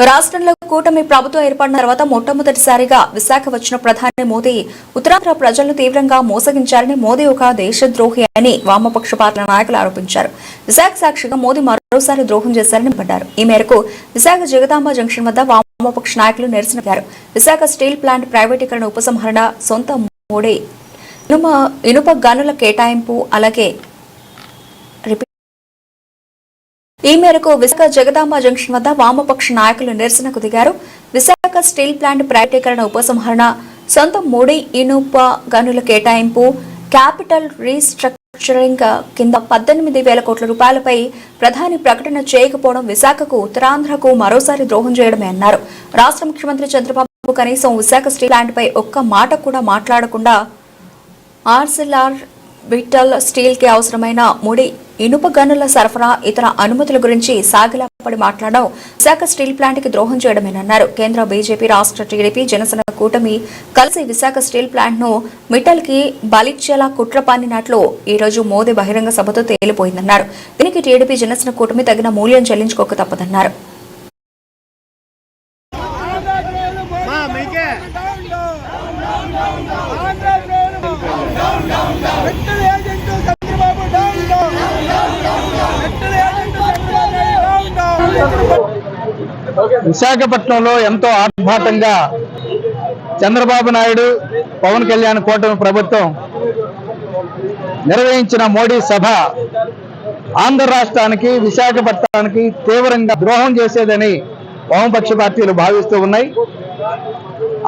రాష్ట్రంలో కూటమి ప్రభుత్వం ఏర్పడిన తర్వాత మొట్టమొదటిసారిగా విశాఖ వచ్చిన ప్రధాని మోదీ ఉత్తరాంధ్ర ప్రజలను తీవ్రంగా మోసగించారని, మోదీ ఒక దేశద్రోహి అని వామపక్ష పార్టీల నాయకులు ఆరోపించారు. విశాఖ సాక్షిగా మోదీ మరోసారి ద్రోహం చేశారని పడ్డారు. ఈ మేరకు విశాఖ జగదాంబ జంక్షన్ వద్ద వామపక్ష నాయకులు నిరసన. విశాఖ స్టీల్ ప్లాంట్ ప్రైవేటీకరణ ఉపసంహరణ, సొంత మోడీ ఇనుప గనుల కేటాయింపు, అలాగే ఈ మేరకు విశాఖ జగదాంబ జంక్షన్ వద్ద వామపక్ష నాయకులు నిరసనకు దిగారు. విశాఖ స్టీల్ ప్లాంట్ ప్రైవేటీకరణ ఉపసంహరణ, సొంత మోడీ ఇనుప గనుల కేటాయింపు, క్యాపిటల్ రీస్ట్రక్చరింగ్ కింద 18,000 కోట్ల రూపాయలపై ప్రధాని ప్రకటన చేయకపోవడం విశాఖకు, ఉత్తరాంధ్రకు మరోసారి ద్రోహం చేయడమే అన్నారు. రాష్ట్ర ముఖ్యమంత్రి చంద్రబాబు కనీసం విశాఖ స్టీల్ ప్లాంట్ పై ఒక్క మాట కూడా మాట్లాడకుండా ఆర్సిలార్ బిట్టల్ స్టీల్ కి అవసరమైన ముడి ఇనుప గనుల సరఫరా, ఇతర అనుమతుల గురించి సాగిలాపడి మాట్లాడడం విశాఖ స్టీల్ ప్లాంట్ కి ద్రోహం చేయడమేనన్నారు. కేంద్ర బీజేపీ, రాష్ట్ర టీడీపీ, జనసేన కూటమి కలిసి విశాఖ స్టీల్ ప్లాంట్ ను మిట్టల్ కి బలిచ్చేలా కుట్ర పన్నినట్లు ఈ రోజు మోదీ బహిరంగ సభతో తేలిపోయిందన్నారు. దీనికి టీడీపీ, జనసేన కూటమి తగిన మూల్యం చెల్లించుకోక తప్పదన్నారు. విశాఖపట్నంలో ఎంతో ఆర్భాటంగా చంద్రబాబు నాయుడు, పవన్ కళ్యాణ్ కూటమి ప్రభుత్వం నిర్వహించిన మోడీ సభ ఆంధ్ర రాష్ట్రానికి, విశాఖపట్నానికి తీవ్రంగా ద్రోహం చేసేదని వామపక్ష పార్టీలు భావిస్తూ ఉన్నాయి.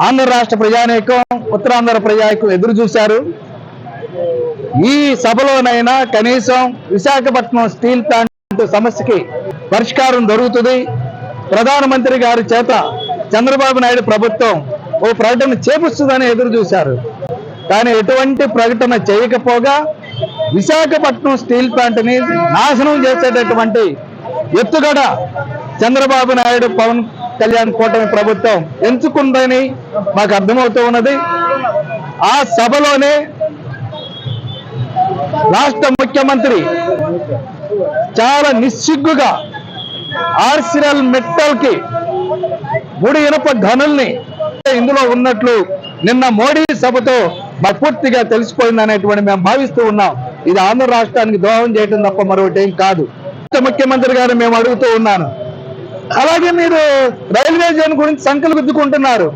ఆంధ్ర రాష్ట్ర ప్రజానీకం, ఉత్తరాంధ్ర ప్రజానీకం ఎదురు చూశారు. ఈ సభలోనైనా కనీసం విశాఖపట్నం స్టీల్ ప్లాంట్ సమస్యకి పరిష్కారం దొరుకుతుంది, ప్రధానమంత్రి గారి చేత చంద్రబాబు నాయుడు ప్రభుత్వం ఓ ప్రకటన చేపిస్తుందని ఎదురు చూశారు. కానీ ఎటువంటి ప్రకటన చేయకపోగా విశాఖపట్నం స్టీల్ ప్లాంట్ ని నాశనం చేసేటటువంటి ఎత్తుగడ చంద్రబాబు నాయుడు, పవన్ కళ్యాణ్ కూటమి ప్రభుత్వం ఎంచుకుందని మాకు అర్థమవుతూ ఉన్నది. ఆ సభలోనే రాష్ట్ర ముఖ్యమంత్రి చాలా నిస్సిగ్గుగా ఆర్సిఎల్ మెటల్ కి ముడి ఇనుప గనుల్ని ఇందులో ఉన్నట్లు నిన్న మోడీ సభతో పూర్తిగా తెలిసిపోయిందనేటువంటి మేము భావిస్తూ ఉన్నాం. ఇది ఆంధ్ర రాష్ట్రానికి ద్రోహం చేయడం తప్ప మరొకటి ఏం కాదు. ముఖ్యమంత్రి గారు మేము అడుగుతూ ఉన్నాను, అలాగే మీరు రైల్వే జోన్ గురించి సంకలు గుద్దుకుంటున్నారు.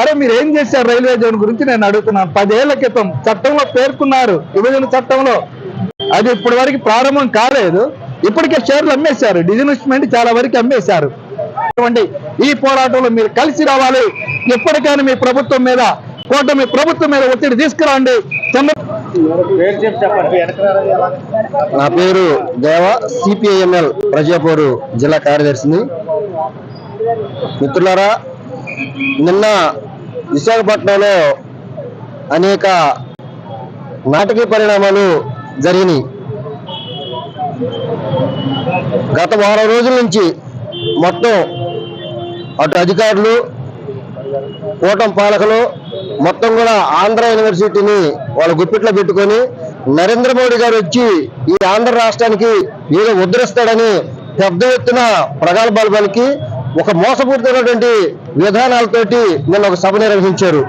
అరే మీరు ఏం చేశారు రైల్వే జోన్ గురించి నేను అడుగుతున్నాను. 10 ఏళ్ల క్రితం చట్టంలో పేర్కొన్నారు, విభజన చట్టంలో. అది ఇప్పటి వరకు ప్రారంభం కాలేదు. ఇప్పటికే షేర్లు అమ్మేశారు, డిజిన్వెస్ట్మెంట్ చాలా వరకు అమ్మేశారు. ఈ పోరాటంలో మీరు కలిసి రావాలి. ఎప్పటికైనా మీ ప్రభుత్వం మీద, కూటమి ప్రభుత్వం మీద ఒత్తిడి తీసుకురండి. నా పేరు దేవ, సిపిఐఎంఎల్ ప్రజాపూరు జిల్లా కార్యదర్శిని. మిత్రులారా, నిన్న విశాఖపట్నంలో అనేక నాటకీయ పరిణామాలు జరిగినాయి. గత వారం రోజుల నుంచి మొత్తం అటు అధికారులు, కూటమి పాలకులు మొత్తం కూడా ఆంధ్ర యూనివర్సిటీని వాళ్ళ గుప్పిట్లో పెట్టుకొని నరేంద్ర మోడీ గారు వచ్చి ఈ ఆంధ్ర రాష్ట్రానికి ఏదో ఉద్ధరిస్తాడని పెద్ద ఎత్తున ప్రగల్భాలు పలికి ఒక మోసపూరితమైనటువంటి విధానాలతోటి నిన్న ఒక సభ నిర్వహించారు.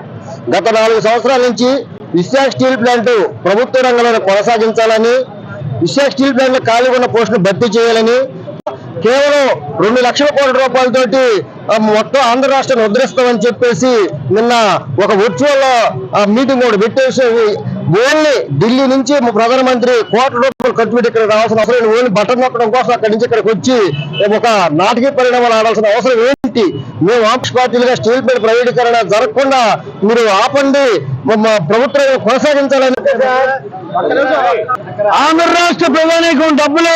గత 4 సంవత్సరాల నుంచి విశాఖ స్టీల్ ప్లాంట్ ప్రభుత్వ రంగంలో కొనసాగించాలని, విశాఖ స్టీల్ ప్లాంట్ లో ఖాళీ ఉన్న పోస్టును భర్తీ చేయాలని, కేవలం 2 లక్షల కోట్ల రూపాయలతోటి మొత్తం ఆంధ్ర రాష్ట్రాన్ని ఉద్ధరిస్తామని చెప్పేసి నిన్న ఒక వర్చువల్ మీటింగ్ కూడా పెట్టేసి ఓన్లీ ఢిల్లీ నుంచి ప్రధానమంత్రి కోట్ల రూపాయలు ఖర్చు పెట్టి ఇక్కడ రావాల్సిన అవసరం, ఓన్లీ బటన్ నొక్కడం కోసం అక్కడి నుంచి ఇక్కడికి వచ్చి ఒక నాటకీయ పరిణామాలు ఆడాల్సిన అవసరం ఏంటి? మేము ఆంధ్ర పార్టీలుగా స్టీల్ ప్లాంట్ ప్రైవేటీకరణ జరగకుండా మీరు ఆపండి, ప్రభుత్వం కొనసాగించాలని ఆంధ్ర రాష్ట్ర ప్రధానికం డబ్బులు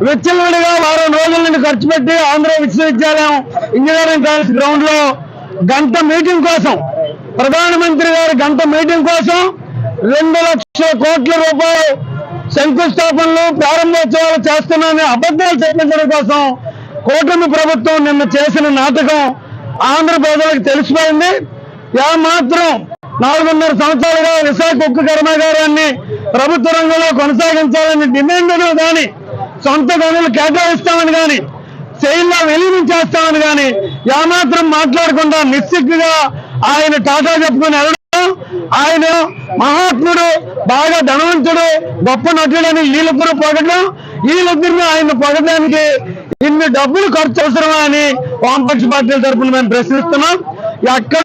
విచ్చలవిడిగా వారం రోజుల నుండి ఖర్చు పెట్టి ఆంధ్ర విశ్వవిద్యాలయం ఇంజనీరింగ్ కాలేజ్ గ్రౌండ్ లో గంట మీటింగ్ కోసం, ప్రధానమంత్రి గారి గంట మీటింగ్ కోసం 2 లక్షల కోట్ల రూపాయలు శంకుస్థాపనలు, ప్రారంభోత్సవాలు చేస్తున్నామని అబద్ధాలు చెప్పించడం కోసం కూటమి ప్రభుత్వం నిన్న చేసిన నాటకం ఆంధ్ర ప్రజలకు తెలిసిపోయింది. మాత్రం 4.5 సంవత్సరాలుగా విశాఖ ఉక్కు కర్మాగారాన్ని ప్రభుత్వ రంగంలో కొనసాగించాలని డిమాండ్ కానీ, సొంత గనులు కేటాయిస్తామని కానీ, చైల్లో వెలిగించేస్తామని కానీ ఏమాత్రం మాట్లాడకుండా నిస్సిగ్గుగా ఆయన టాటా చెప్పుకొని వెళ్ళడం, ఆయన మహాత్ముడు, బాగా ధనవంతుడు, గొప్ప నటుడని వీళ్ళిద్దరూ పొగడం, వీళ్ళిద్దరిని ఆయన పొగడానికి ఇన్ని డబ్బులు ఖర్చు అవసరమా అని వామపక్ష పార్టీల తరఫున మేము ప్రశ్నిస్తున్నాం. ఎక్కడ